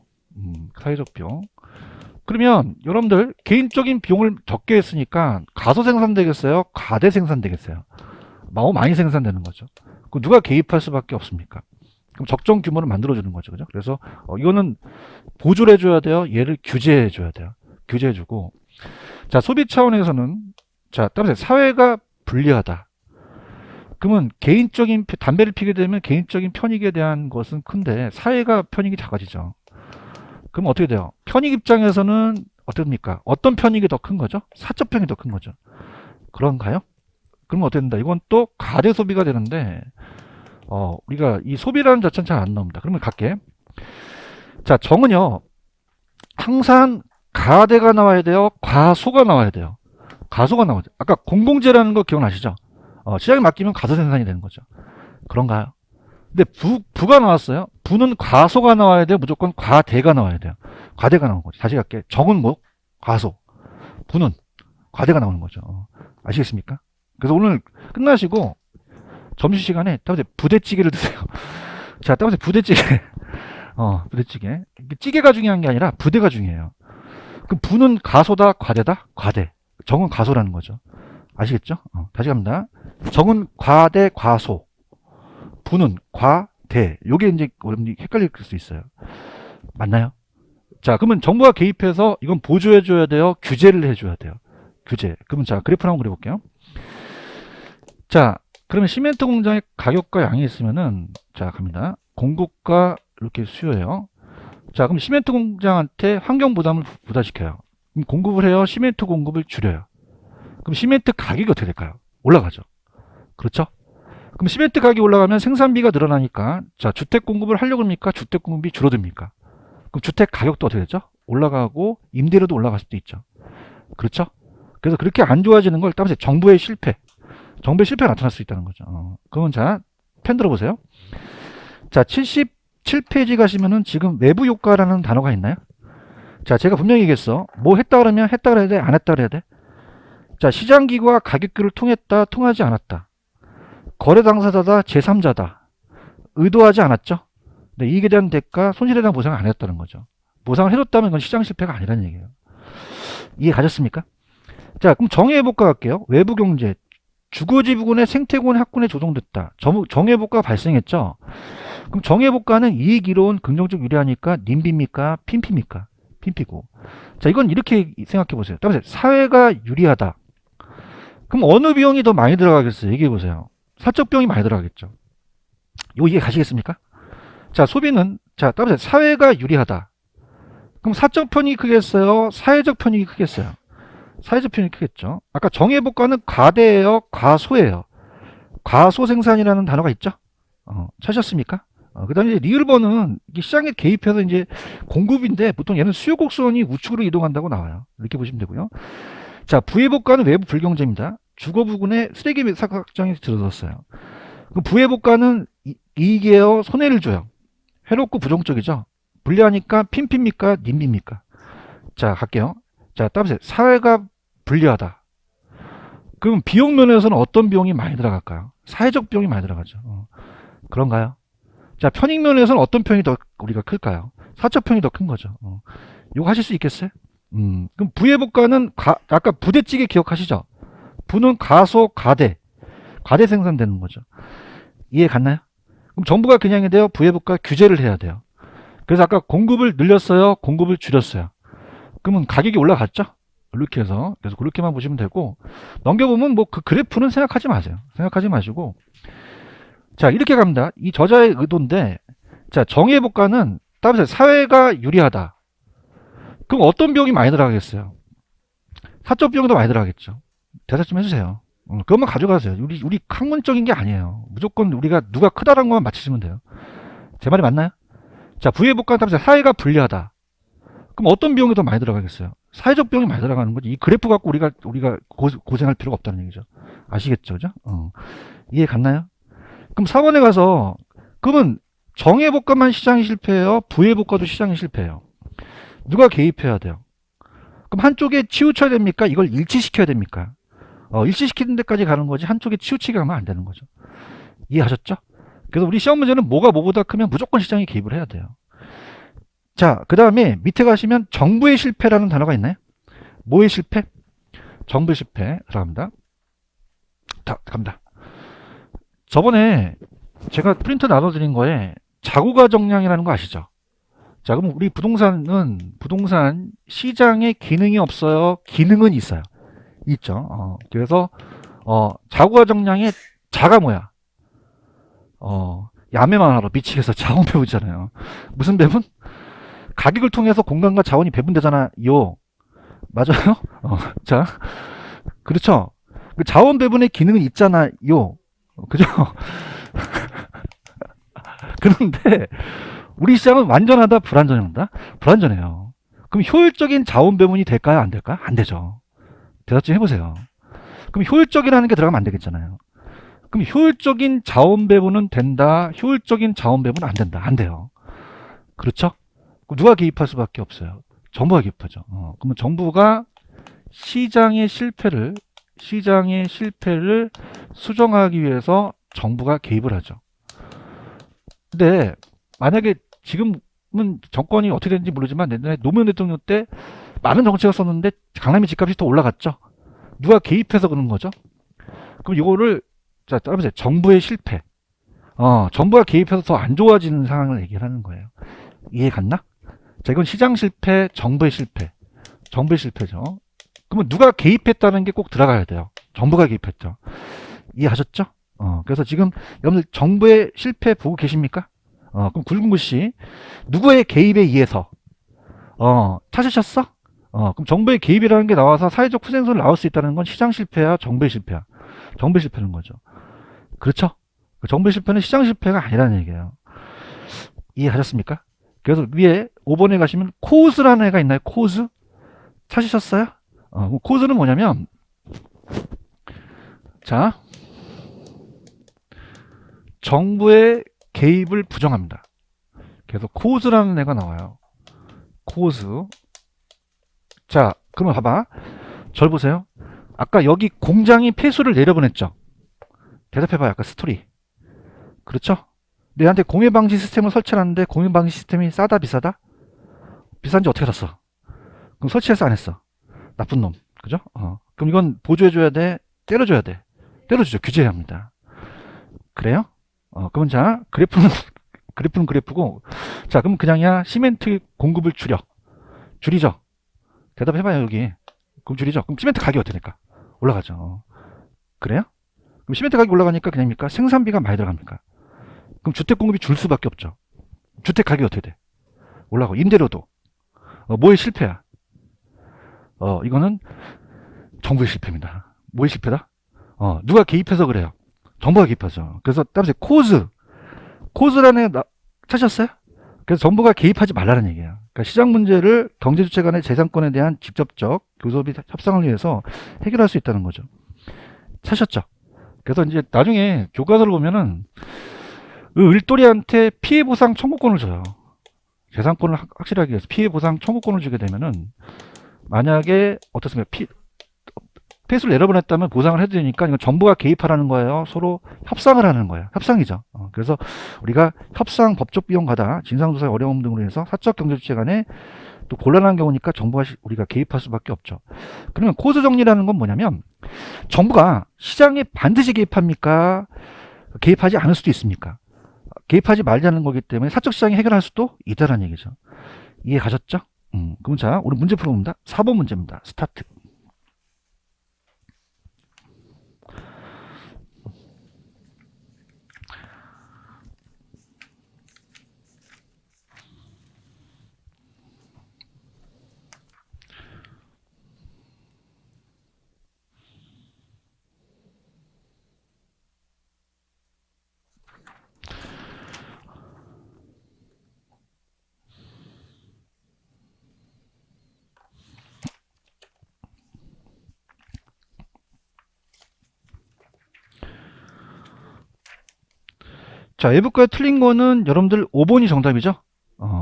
사회적 비용. 그러면 여러분들 개인적인 비용을 적게 했으니까 가소 생산 되겠어요? 과대 생산 되겠어요? 너무 많이 생산되는 거죠. 그 누가 개입할 수밖에 없습니까? 그럼 적정 규모를 만들어주는 거죠. 그죠? 그래서 이거는 보조를 해줘야 돼요? 얘를 규제해줘야 돼요. 규제해주고. 자, 소비 차원에서는 자, 따라서 사회가 불리하다. 그러면 개인적인 담배를 피게 되면 개인적인 편익에 대한 것은 큰데 사회가 편익이 작아지죠. 그럼 어떻게 돼요? 편익 입장에서는 어떻습니까? 어떤 편익이 더 큰 거죠? 사적 편익이 더 큰 거죠. 그런가요? 그러면 어떻게 된다? 이건 또 가대 소비가 되는데 우리가 이 소비라는 자체는 잘 안 나옵니다. 그러면 갈게. 자, 정은요. 항상 가대가 나와야 돼요? 과소가 나와야 돼요? 가소가 나오죠. 아까 공공재라는 거 기억나시죠? 시장에 맡기면 가소 생산이 되는 거죠. 그런가요? 근데 부가 나왔어요. 부는 과소가 나와야 돼요? 무조건 과대가 나와야 돼요? 과대가 나오는 거죠. 다시 갈게. 정은 뭐? 과소. 부는 과대가 나오는 거죠. 아시겠습니까? 그래서 오늘 끝나시고 점심시간에 따라서 부대찌개를 드세요. 자, 따라서 부대찌개. 부대찌개. 찌개가 중요한 게 아니라 부대가 중요해요. 그럼 부는 과소다, 과대다? 과대. 정은 과소라는 거죠. 아시겠죠? 다시 갑니다. 정은 과대, 과소. 부는 과대. 요게 이제 여러분들이 헷갈릴 수 있어요. 맞나요? 자, 그러면 정부가 개입해서 이건 보조해줘야 돼요? 규제를 해줘야 돼요? 규제. 그러면 자, 그래프를 한번 그려볼게요. 자, 그러면 시멘트 공장의 가격과 양이 있으면은 자, 갑니다. 공급과 이렇게 수요예요. 자, 그럼 시멘트 공장한테 환경 부담을 부담시켜요. 그럼 공급을 해요? 시멘트 공급을 줄여요? 그럼 시멘트 가격이 어떻게 될까요? 올라가죠. 그렇죠? 그럼 시멘트 가격이 올라가면 생산비가 늘어나니까 자, 주택 공급을 하려고 합니까? 주택 공급이 줄어듭니까? 그럼 주택 가격도 어떻게 되죠? 올라가고 임대료도 올라갈 수도 있죠. 그렇죠? 그래서 그렇게 안 좋아지는 걸 따라서 정부의 실패. 정부의 실패가 나타날 수 있다는 거죠. 그러면 자, 펜 들어보세요. 자, 77페이지 가시면은 지금 외부 효과라는 단어가 있나요? 자, 제가 분명히 얘기했어. 뭐 했다 그러면 했다 그래야 돼? 안 했다 그래야 돼? 자, 시장기구와 가격기를 통했다, 통하지 않았다. 거래 당사자다, 제3자다. 의도하지 않았죠? 네, 이익에 대한 대가, 손실에 대한 보상을 안 했다는 거죠. 보상을 해줬다면 그건 시장 실패가 아니라는 얘기예요. 이해 가셨습니까? 자, 그럼 정의해볼까 갈게요. 외부 경제. 주거지 부근의 생태군 학군에 조성됐다. 정의해볼까가 발생했죠? 그럼 정의해볼까는 이익 이로운 긍정적 유리하니까 님비입니까? 핀피입니까? 핀피고. 자, 이건 이렇게 생각해 보세요. 따라서 사회가 유리하다. 그럼 어느 비용이 더 많이 들어가겠어요? 얘기해 보세요. 사적 비용이 많이 들어가겠죠. 이거 이해 가시겠습니까? 자, 소비는 자, 따라서 사회가 유리하다. 그럼 사적 편익이 크겠어요? 사회적 편익이 크겠어요? 사회적 편익이 크겠죠. 아까 정의해볼까는 과대예요? 과소예요? 과소 생산이라는 단어가 있죠? 찾으셨습니까? 그 다음에 리을버는 시장에 개입해서 이제 공급인데 보통 얘는 수요 곡선이 우측으로 이동한다고 나와요. 이렇게 보시면 되고요. 자, 부해복가는 외부 불경제입니다. 주거 부근에 쓰레기 사각장이 들어섰어요. 그럼 부해복가는 이익이에요? 손해를 줘요? 해롭고 부정적이죠? 불리하니까 핀피입니까? 님비입니까? 자, 갈게요. 자, 따라서 사회가 불리하다. 그럼 비용 면에서는 어떤 비용이 많이 들어갈까요? 사회적 비용이 많이 들어가죠. 그런가요? 자, 편익 면에서는 어떤 편이 더 우리가 클까요? 사첩형이 더 큰 거죠. 이거 하실 수 있겠어요? 그럼 부의 복가는 아까 부대찌개 기억하시죠? 부는 가소, 가대. 가대 생산되는 거죠. 이해 갔나요? 그럼 정부가 그냥이 돼요? 부의 복가 규제를 해야 돼요. 그래서 아까 공급을 늘렸어요? 공급을 줄였어요? 그러면 가격이 올라갔죠? 이렇게 해서. 그래서 그렇게만 보시면 되고, 넘겨보면 뭐 그 그래프는 생각하지 마세요. 생각하지 마시고. 자, 이렇게 갑니다. 이 저자의 의도인데, 자, 정의의 복가는 따라서 사회가 유리하다. 그럼 어떤 비용이 많이 들어가겠어요? 사적 비용도 많이 들어가겠죠. 대답 좀 해주세요. 그것만 가져가세요. 우리 학문적인 게 아니에요. 무조건 우리가 누가 크다라는 것만 맞히시면 돼요. 제 말이 맞나요? 자, 부의 복가는 따라서 사회가 불리하다. 그럼 어떤 비용이 더 많이 들어가겠어요? 사회적 비용이 많이 들어가는 거지. 이 그래프 갖고 우리가 고생할 필요가 없다는 얘기죠. 아시겠죠? 그죠? 이해 갔나요? 그럼 4번에 가서, 그러면 정의 복가만 시장이 실패해요? 부의 복가도 시장이 실패해요? 누가 개입해야 돼요? 그럼 한쪽에 치우쳐야 됩니까? 이걸 일치시켜야 됩니까? 일치시키는 데까지 가는 거지 한쪽에 치우치게 가면 안 되는 거죠. 이해하셨죠? 그래서 우리 시험 문제는 뭐가 뭐보다 크면 무조건 시장이 개입을 해야 돼요. 자, 그 다음에 밑에 가시면 정부의 실패라는 단어가 있나요? 뭐의 실패? 정부의 실패 들어갑니다. 갑니다. 저번에 제가 프린트 나눠드린 거에 자구가 정량이라는 거 아시죠? 자, 그럼 우리 부동산 시장에 기능이 없어요? 기능은 있어요. 있죠. 그래서 자구가 정량의 자가 뭐야? 야매만 하러 미치겠어. 자원 배분이잖아요. 무슨 배분? 가격을 통해서 공간과 자원이 배분되잖아요. 맞아요? 자, 그렇죠. 그 자원 배분의 기능은 있잖아요. 그죠? 그런데 우리 시장은 완전하다, 불완전하다? 불완전해요. 그럼 효율적인 자원 배분이 될까요? 안 될까요? 안 되죠. 대답 좀 해보세요. 그럼 효율적이라는 게 들어가면 안 되겠잖아요. 그럼 효율적인 자원 배분은 된다, 효율적인 자원 배분은 안 된다. 안 돼요. 그렇죠? 그럼 누가 개입할 수밖에 없어요? 정부가 개입하죠. 그러면 정부가 시장의 실패를 수정하기 위해서 정부가 개입을 하죠. 근데 만약에 지금은 정권이 어떻게 되는지 모르지만 옛날에 노무현 대통령 때 많은 정책을 썼는데 강남의 집값이 더 올라갔죠. 누가 개입해서 그런 거죠? 그럼 이거를 자, 따라보세요. 정부의 실패. 정부가 개입해서 더 안 좋아지는 상황을 얘기하는 거예요. 이해 갔나? 자, 이건 시장 실패, 정부의 실패. 정부의 실패죠. 그러면 누가 개입했다는 게 꼭 들어가야 돼요. 정부가 개입했죠. 이해하셨죠? 그래서 지금 여러분들 정부의 실패 보고 계십니까? 그럼 굵은 글씨 누구의 개입에 의해서 찾으셨어? 그럼 정부의 개입이라는 게 나와서 사회적 후생성을 나올 수 있다는 건 시장 실패야, 정부의 실패야? 정부의 실패는 거죠. 그렇죠? 정부의 실패는 시장 실패가 아니라는 얘기예요. 이해하셨습니까? 그래서 위에 5번에 가시면 코즈라는 애가 있나요? 코즈? 찾으셨어요? 코즈는 뭐냐면, 자, 정부의 개입을 부정합니다. 그래서 코즈라는 애가 나와요. 코즈. 자, 그러면 봐봐. 절 보세요. 아까 여기 공장이 폐수를 내려보냈죠. 대답해봐요. 아까 스토리. 그렇죠? 내한테 공해방지 시스템을 설치하는데 공해방지 시스템이 싸다, 비싸다? 비싼지 어떻게 알았어? 그럼 설치해서 안 했어. 나쁜 놈. 그죠? 그럼 이건 보조해줘야 돼? 때려줘야 돼? 때려주죠. 규제해야 합니다. 그래요? 그럼 자, 그래프는 그래프고, 자, 그럼 그냥이야 시멘트 공급을 줄이죠. 대답해봐요, 여기. 그럼 줄이죠. 그럼 시멘트 가격이 어떻게 될까? 올라가죠. 그래요? 그럼 시멘트 가격이 올라가니까 그냥입니까? 생산비가 많이 들어갑니까? 그럼 주택 공급이 줄 수밖에 없죠. 주택 가격이 어떻게 돼? 올라가고, 임대료도. 뭐의 실패야? 이거는 정부의 실패입니다. 뭐의 실패다? 누가 개입해서 그래요? 정부가 개입하죠. 그래서 따라서 코즈라는 애 찾으셨어요? 그래서 정부가 개입하지 말라는 얘기예요. 그러니까 시장 문제를 경제 주체 간의 재산권에 대한 직접적 교섭이 협상을 위해서 해결할 수 있다는 거죠. 찾으셨죠? 그래서 이제 나중에 교과서를 보면은 을돌이한테 피해 보상 청구권을 줘요. 재산권을 확실하게 해서 피해 보상 청구권을 주게 되면은 만약에 어떻습니까? 폐수를 내려보냈다면 보상을 해도 되니까 이건 정부가 개입하라는 거예요. 서로 협상을 하는 거예요. 협상이죠. 그래서 우리가 협상, 법적 비용 가다, 진상조사의 어려움 등으로 해서 사적 경제 주체 간에 또 곤란한 경우니까 정부가 우리가 개입할 수밖에 없죠. 그러면 코스 정리라는 건 뭐냐면 정부가 시장에 반드시 개입합니까? 개입하지 않을 수도 있습니까? 개입하지 말자는 거기 때문에 사적 시장이 해결할 수도 있다는 얘기죠. 이해 가셨죠? 그럼 자, 오늘 문제 풀어봅니다. 4번 문제입니다. 스타트. 자, 외부과에 틀린 거는 여러분들 5번이 정답이죠?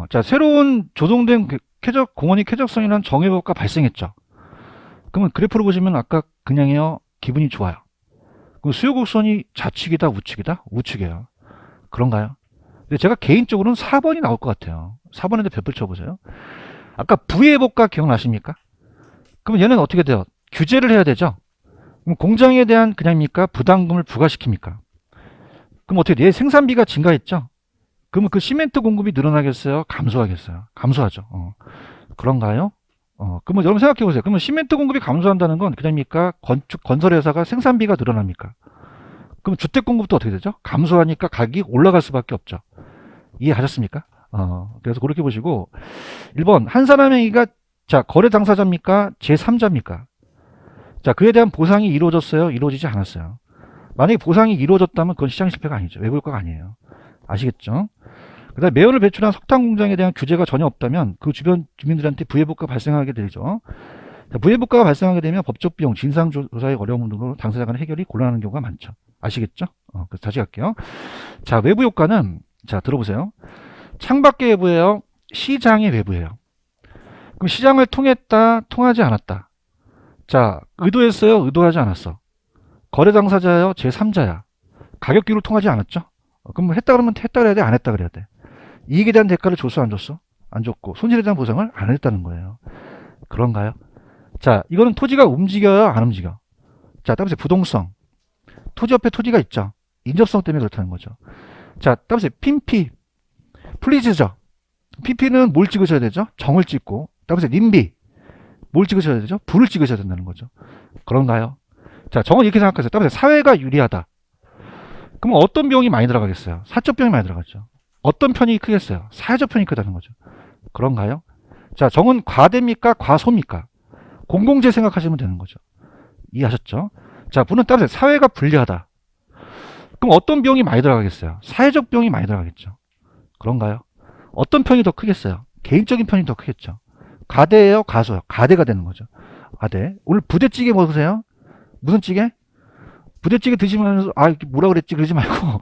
자, 새로운 조성된 공원이 쾌적성이라는 정외부가 발생했죠. 그러면 그래프를 보시면 아까 그냥요, 기분이 좋아요. 그럼 수요 곡선이 좌측이다, 우측이다? 우측이에요. 그런가요? 근데 제가 개인적으로는 4번이 나올 것 같아요. 4번에도 별표 쳐보세요. 아까 부의회복과 기억나십니까? 그러면 얘는 어떻게 돼요? 규제를 해야 되죠? 그럼 공장에 대한 그냥입니까? 부담금을 부과시킵니까? 그럼 어떻게 돼? 얘 생산비가 증가했죠? 그러면 그 시멘트 공급이 늘어나겠어요? 감소하겠어요? 감소하죠. 그런가요? 그러면 여러분 생각해 보세요. 그러면 시멘트 공급이 감소한다는 건 그냥입니까? 건설회사가 생산비가 늘어납니까? 그럼 주택 공급도 어떻게 되죠? 감소하니까 가격이 올라갈 수밖에 없죠. 이해하셨습니까? 그래서 그렇게 보시고 1번 한 사람에게가 자 거래 당사자입니까? 제3자입니까? 자 그에 대한 보상이 이루어졌어요? 이루어지지 않았어요? 만약에 보상이 이루어졌다면 그건 시장 실패가 아니죠. 외부 효과가 아니에요. 아시겠죠? 그 다음에 매연을 배출한 석탄 공장에 대한 규제가 전혀 없다면 그 주변 주민들한테 부의복가 발생하게 되죠. 부의복가가 발생하게 되면 법적 비용, 진상조사의 어려움 등으로 당사자 간의 해결이 곤란한 경우가 많죠. 아시겠죠? 그래서 다시 갈게요. 자, 외부 효과는 자 들어보세요. 창밖의 외부예요. 시장의 외부예요. 그럼 시장을 통했다, 통하지 않았다. 자, 의도했어요, 의도하지 않았어. 거래 당사자예요, 제3자야. 가격기로 통하지 않았죠? 그럼 했다 그러면 했다 그래야 돼, 안 했다 그래야 돼. 이익에 대한 대가를 줬어, 안 줬어? 안 줬고 손실에 대한 보상을 안 했다는 거예요. 그런가요? 자, 이거는 토지가 움직여요, 안 움직여? 자, 따라서 부동성. 토지 옆에 토지가 있죠. 인접성 때문에 그렇다는 거죠. 자, 따라서 핀피. 플리즈죠. PP는 뭘 찍으셔야 되죠? 정을 찍고. 따라서 님비. 뭘 찍으셔야 되죠? 불을 찍으셔야 된다는 거죠. 그런가요? 자, 정은 이렇게 생각하세요. 따라서 사회가 유리하다. 그럼 어떤 비용이 많이 들어가겠어요? 사적 비용이 많이 들어가죠. 어떤 편이 크겠어요? 사회적 편이 크다는 거죠. 그런가요? 자, 정은 과대입니까? 과소입니까? 공공재 생각하시면 되는 거죠. 이해하셨죠? 자, 분은 따라서 사회가 불리하다. 그럼 어떤 비용이 많이 들어가겠어요? 사회적 비용이 많이 들어가겠죠. 그런가요? 어떤 편이 더 크겠어요? 개인적인 편이 더 크겠죠. 가대예요? 가소요? 가대가 되는 거죠. 가대. 오늘 부대찌개 먹으세요? 무슨 찌개? 부대찌개 드시면서 뭐라 그랬지 그러지 말고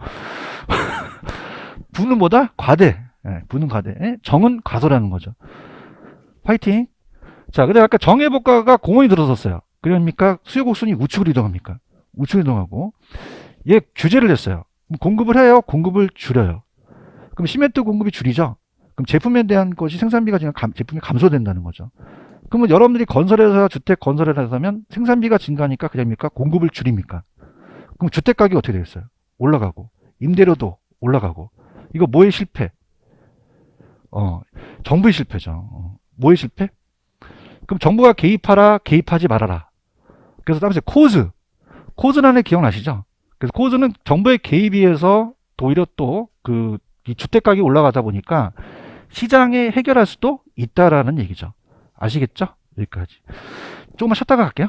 부는 뭐다? 과대. 부는 과대. 정은 과소라는 거죠. 파이팅. 자, 근데 아까 정해복가가 공원이 들어섰어요. 그러니까 수요곡선이 우측으로 이동합니까? 우측으로 이동하고 얘 규제를 했어요. 공급을 해요? 공급을 줄여요? 그럼 시멘트 공급이 줄이죠? 그럼 제품에 대한 것이 생산비가 지금 제품이 감소된다는 거죠. 그러면 여러분들이 건설회사, 주택 건설회사면 생산비가 증가하니까 그냥입니까? 공급을 줄입니까? 그럼 주택 가격이 어떻게 되겠어요? 올라가고 임대료도 올라가고 이거 뭐의 실패? 정부의 실패죠. 뭐의 실패? 그럼 정부가 개입하라, 개입하지 말아라. 그래서 따라서 코즈라는 기억나시죠? 그래서 코즈는 정부의 개입에 의해서 오히려 또 이 주택 가격이 올라가다 보니까 시장에 해결할 수도 있다라는 얘기죠. 아시겠죠? 여기까지. 조금만 쉬었다가 갈게요.